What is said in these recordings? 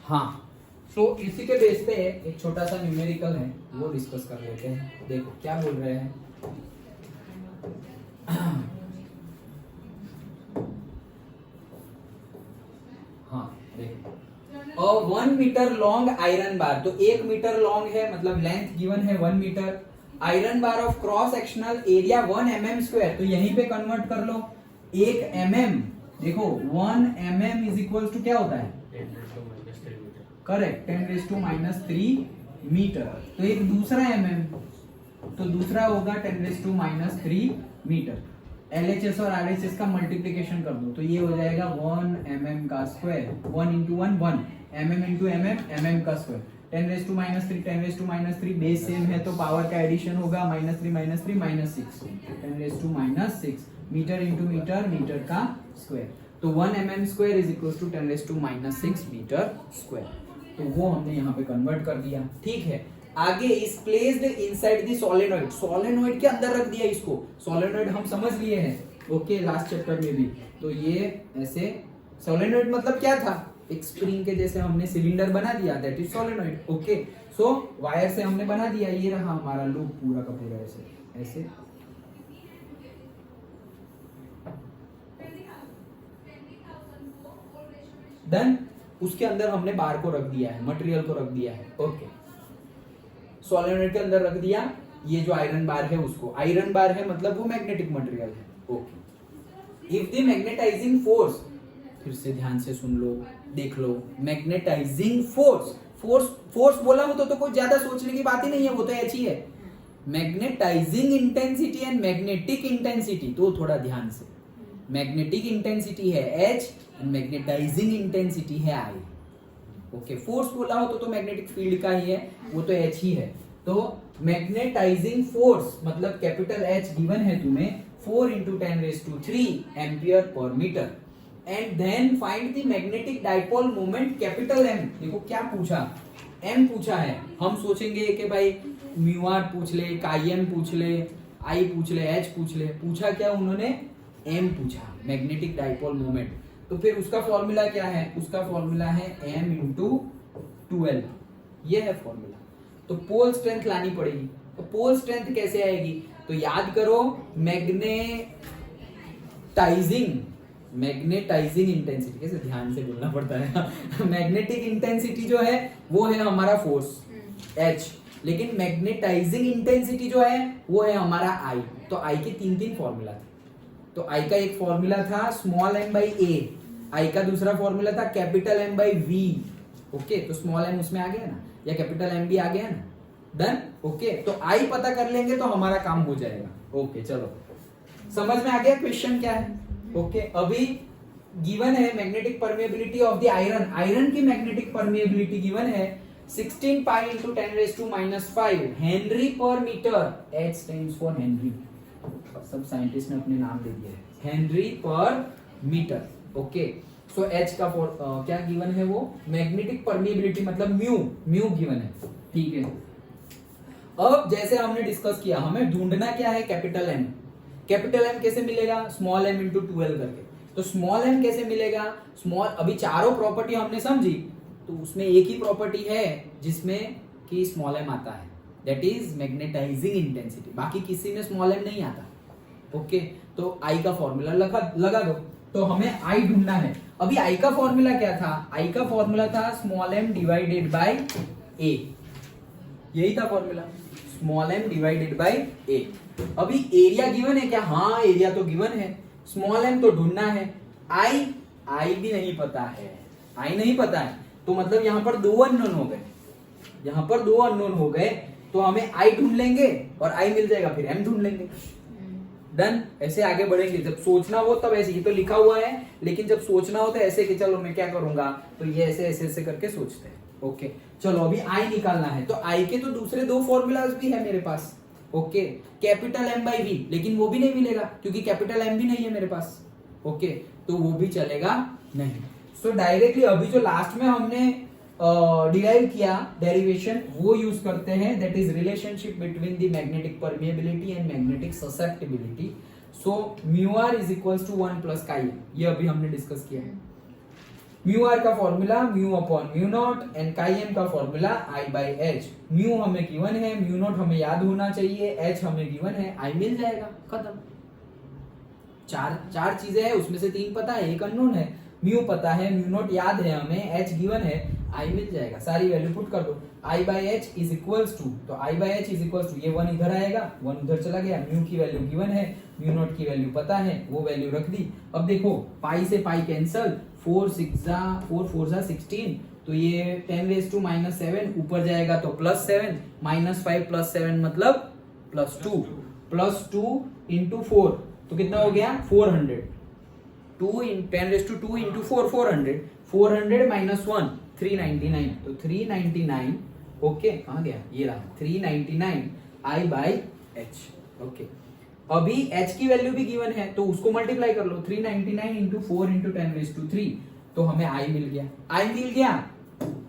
हाँ, सो इसी के बेस पे एक छोटा सा न्यूमेरिकल है वो डिस्कस कर लेते हैं। देखो क्या बोल रहे हैं। हाँ देखो, 1 मीटर लॉन्ग आयरन बार, तो 1 मीटर लॉन्ग है मतलब लेंथ गिवन है 1 metre. Iron bar of cross sectional area 1 mm square, तो यहीं पे कन्वर्ट कर लो 1 mm। देखो 1 mm इज इक्वल टू क्या होता है, करेक्ट, 10⁻³ मीटर। तो एक दूसरा mm, तो दूसरा होगा 10⁻³ मीटर। LHS और RHS का मल्टीप्लिकेशन कर दो तो ये हो जाएगा 1 mm का square, 1 into 1 1 mm into mm mm का स्क्वायर, 10⁻³ 10⁻³ बेस सेम है तो पावर का एडिशन होगा -3 -3 -6 मीटर इंटू मीटर, मीटर का स्क्वायर। तो 1 mm square is equal to 10⁻6 metre square. तो वो हमने यहाँ पे कन्वर्ट कर दिया, ठीक है। आगे is placed inside the solenoid, solenoid के अंदर रख दिया इसको। सोलेनोइड हम समझ लिए हैं, ओके, लास्ट चैप्टर में भी। तो ये ऐसे सोलेनोइड मतलब क्या था, एक स्प्रिंग के जैसे हमने सिलेंडर बना दिया, that is solenoid, okay. So wire से हमने बना दिया, ये रहा हमारा लूप पूरा का पूरा ऐसे ऐसे। देन उसके अंदर हमने बार को रख दिया है, मटेरियल को रख दिया है, ओके। सोलेनोइड के अंदर रख दिया ये जो आयरन बार है उसको। आयरन बार है मतलब वो मैग्नेटिक मटेरियल है, okay. If the magnetising force, फिर से ध्यान से सुन लो, देख लो, मैग्नेटाइजिंग फोर्स, फोर्स बोला हो तो कोई ज्यादा सोचने की बात ही नहीं है, वो तो एच ही है। Magnetising intensity and magnetic intensity, तो थोड़ा ध्यान से, मैग्नेटिक इंटेंसिटी है एच, मैग्नेटाइजिंग इंटेंसिटी है आई, ओके। फोर्स बोला हो तो मैग्नेटिक फील्ड का ही है, वो तो एच ही है। तो मैग्नेटाइजिंग फोर्स मतलब कैपिटल एच गिवन है तुम्हें 4 × 10⁻³ एम्पियर पर metre. And then find the magnetic dipole moment capital M. देखो क्या पूछा, एम पूछा है। हम सोचेंगे कि भाई म्यू आर पूछ ले, काईएम पूछ ले, आई पूछ ले, एच पूछ ले, पूछा क्या उन्होंने, एम पूछा, मैग्नेटिक डाइपोल मोमेंट। तो फिर उसका फॉर्मूला क्या है, उसका फॉर्मूला है m × 12, ये है फॉर्मूला। तो पोल स्ट्रेंथ लानी पड़ेगी। तो पोल स्ट्रेंथ कैसे आएगी, तो याद करो, मैग्नेटाइजिंग इंटेंसिटी, कैसे ध्यान से बोलना पड़ता है मैग्नेटिक इंटेंसिटी जो है वो है हमारा फोर्स H, लेकिन मैग्नेटाइजिंग इंटेंसिटी जो है वो है हमारा I। तो I के 3 फॉर्मूला थे। तो I का एक फॉर्मूला था स्मॉल m/a, I का दूसरा फॉर्मूला था कैपिटल M/v, ओके। तो स्मॉल m उसमें आ गया ना, या कैपिटल M भी आ गया ना, डन, ओके। तो I पता कर लेंगे तो हमारा काम हो जाएगा, ओके। चलो समझ में आ गया क्वेश्चन क्या है, ओके। अभी गिवन है magnetic permeability of the iron, iron की मैग्नेटिक परमेबिलिटी गिवन है 16 पाई × 10⁻⁵ हेनरी पर metre. H stands for henry, सब साइंटिस्ट ने अपने नाम दे दिए हैं, हेनरी पर मीटर, ओके। सो H का क्या गिवन है, वो मैग्नेटिक परमेबिलिटी मतलब म्यू गिवन है, ठीक है। अब जैसे हमने डिस्कस किया, हमें ढूंढना क्या है, कैपिटल M। कैपिटल M कैसे मिलेगा, स्मॉल m × 12 करके। तो स्मॉल m कैसे मिलेगा, स्मॉल, अभी चारों प्रॉपर्टी हमने समझी, तो उसमें एक ही प्रॉपर्टी है जिसमें कि स्मॉल m आता है, दैट इज मैग्नेटाइजिंग इंटेंसिटी। बाकी किसी में स्मॉल m नहीं आता, ओके। तो I का फॉर्मूला लगा दो। तो हमें I ढूंढना है। अभी I का फॉर्मूला क्या था, I का फॉर्मूला था small m divided by a, यही था formula, small m divided by a। अभी एरिया गिवन है क्या, हाँ एरिया तो गिवन है, स्मॉल m तो ढूंढना है। I भी नहीं पता है, I नहीं पता है, तो मतलब यहाँ पर 2 अननोन हो गए, यहाँ पर 2 अननोन हो गए। तो हमें I ढूंढ लेंगे और I मिल जाएगा, फिर M ढूंढ लेंगे, डन। ऐसे आगे बढ़ेंगे, जब सोचना हो तब ऐसे, ये तो लिखा हुआ है, लेकिन जब सोचना हो तो ऐसे कि चलो मैं क्या करूंगा, तो ये ऐसे ऐसे ऐसे करके सोचते हैं, ओके। चलो अभी I निकालना है, तो I के तो दूसरे 2 फॉर्मूलाज भी है मेरे पास, ओके। कैपिटल M/v, लेकिन वो भी नहीं मिलेगा क्योंकि कैपिटल M भी नहीं है मेरे पास, ओके। तो वो भी चलेगा नहीं। सो डायरेक्टली अभी जो लास्ट में हमने डिराइव किया डेरिवेशन, वो यूज करते हैं, that is relationship between the magnetic permeability and magnetic susceptibility. So mu r is equal to 1 + chi, ये अभी हमने डिस्कस किया है। म्यू आर का formula mu upon mu naught and chi m का formula I by h. Mu हमें given है, mu naught हमें याद होना चाहिए, एच हमें गिवन है, आई मिल जाएगा, खत्म। चार चीजें हैं, उसमें से 3 पता है, 1 अननोन है। म्यू पता है, म्यू नॉट याद है हमें, एच गिवन है, आई मिल जाएगा। सारी वैल्यू पुट कर दो। I by h is equals to, तो I by h is equals to, ये 1 इधर आएगा, 1 उधर चला गया। म्यू की वैल्यू गिवन है, म्यू नॉट की वैल्यू पता है, वो वैल्यू रख दी। अब देखो पाई से पाई कैंसल, 4 4 जा 16, तो ये 10⁻⁻7 ऊपर जाएगा तो +7, -5 +7 मतलब +2, +2 इंटू 4 तो कितना हो गया 400। 10⁻² इंटू 4 400, 400 - 1 399, तो 399 ओके, कहाँ गया, ये रहा 399 आई बाई एच। ओके, अभी एच की वैल्यू भी गिवन है तो उसको मल्टीप्लाई कर लो, 399 इंटू 4 इंटू 10⁻3, तो हमें आई मिल गया। आई मिल गया,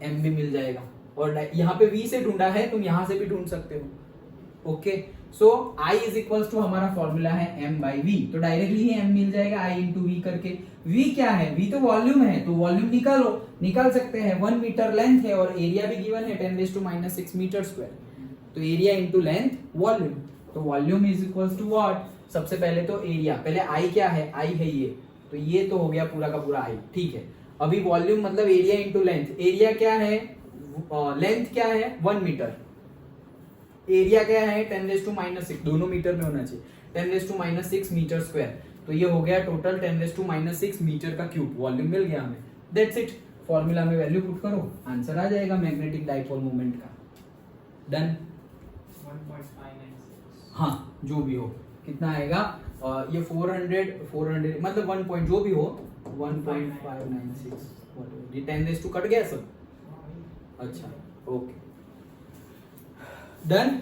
एम भी मिल जाएगा। और यहाँ पे वी से ढूंढा है, तुम यहाँ से भी ढूंढ सकते हो। Okay, so I is equals to हमारा फॉर्मूला है m बाई वी, तो डायरेक्टली ही m मिल जाएगा i इंटू वी करके। v क्या है, v तो वॉल्यूम है, तो वॉल्यूम निकालो, निकाल सकते हैं। 1 मीटर लेंथ है और एरिया भी गिवन है 10⁻⁻6 मीटर स्क्वायर, तो एरिया इंटू लेंथ वॉल्यूम, तो volume is equals to what, सबसे पहले तो एरिया, पहले i क्या है, i है ये, तो ये तो हो गया पूरा का पूरा i, ठीक है। अभी वॉल्यूम मतलब एरिया इंटू लेंथ, एरिया क्या है, लेंथ क्या है 1 मीटर, एरिया क्या है 10⁻⁻6, दोनों मीटर में होना चाहिए, 10⁻⁻6 मीटर स्क्वायर, तो ये हो गया टोटल 10⁻�6 मीटर का क्यूब, वॉल्यूम मिल गया हमें। दैट्स इट, फॉर्मूला में वैल्यू पुट करो, आंसर आ जाएगा मैग्नेटिक डाइपोल मोमेंट का। डन, 1.596, हाँ जो भी हो, कितना आएगा, ये 400 मतलब 1 पॉइंट जो भी हो 1.596, ये 10⁻² कट गया सब, अच्छा ओके डन,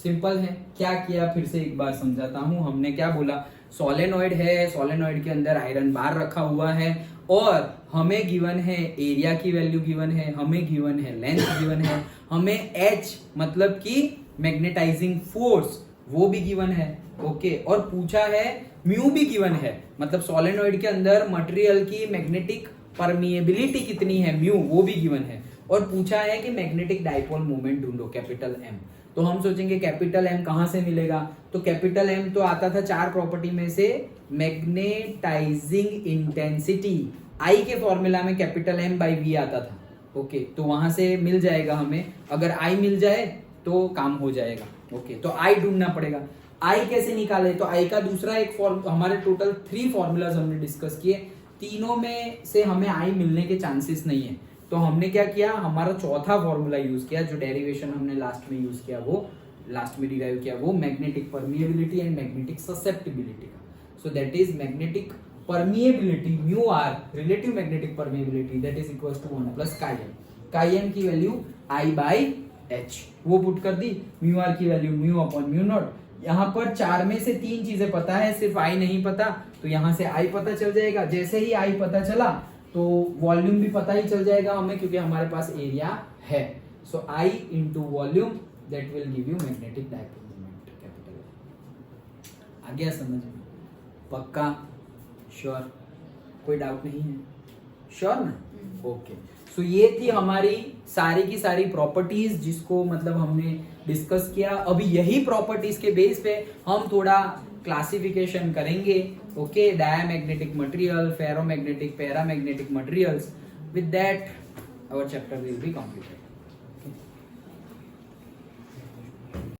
सिंपल है। क्या किया फिर से एक बार समझाता हूं, हमने क्या बोला, सोलेनॉइड है, सोलेनॉइड के अंदर आयरन बार रखा हुआ है और हमें गिवन है एरिया की वैल्यू गिवन है, हमें गिवन है लेंथ गिवन है, हमें एच मतलब कि मैग्नेटाइजिंग फोर्स वो भी गिवन है, ओके, और पूछा है म्यू भी गिवन है, मतलब सोलेनॉइड के अंदर मटेरियल की मैग्नेटिक परमिएबिलिटी कितनी है म्यू वो भी गिवन है, और पूछा है कि मैग्नेटिक डाइपोल मोमेंट ढूंढो कैपिटल एम। तो हम सोचेंगे कैपिटल एम कहां से मिलेगा, तो कैपिटल एम तो आता था 4 प्रॉपर्टी में से, मैग्नेटाइजिंग इंटेंसिटी, आई के फॉर्मूला में कैपिटल एम बाई वी आता था, ओके, तो वहां से मिल जाएगा हमें, अगर आई मिल जाए तो काम हो जाएगा, ओके, तो आई ढूंढना पड़ेगा। आई कैसे निकाले, तो आई का दूसरा एक हमारे टोटल 3 फॉर्मूलाज हमने डिस्कस किए, तीनों में से हमें आई मिलने के चांसेस नहीं है, तो हमने क्या किया, हमारा चौथा फॉर्मूला यूज किया, जो डेरिवेशन हमने लास्ट में यूज किया, वो लास्ट में डिराइव किया, वो magnetic permeability and magnetic susceptibility का। So that is magnetic permeability mu r, relative magnetic permeability, that is equals to 1 plus chi m. Chi m की वैल्यू आई बाई एच, वो put कर दी, mu r की value mu upon mu naught. यहाँ पर 4 में से 3 चीजें पता है, सिर्फ आई नहीं पता, तो यहाँ से आई पता चल जाएगा। जैसे ही आई पता चला तो वॉल्यूम भी पता ही चल जाएगा हमें, क्योंकि हमारे पास एरिया है। So I into volume that will give you magnetic dipole moment capital. आ गया समझ में, पक्का, श्योर, कोई डाउट नहीं है, श्योर ना, ओके। सो ये थी हमारी सारी की सारी प्रॉपर्टीज जिसको मतलब हमने डिस्कस किया। अभी यही प्रॉपर्टीज के बेस पे हम थोड़ा क्लासिफिकेशन करेंगे, okay, diamagnetic material, ferromagnetic, paramagnetic materials. With that our chapter will be completed.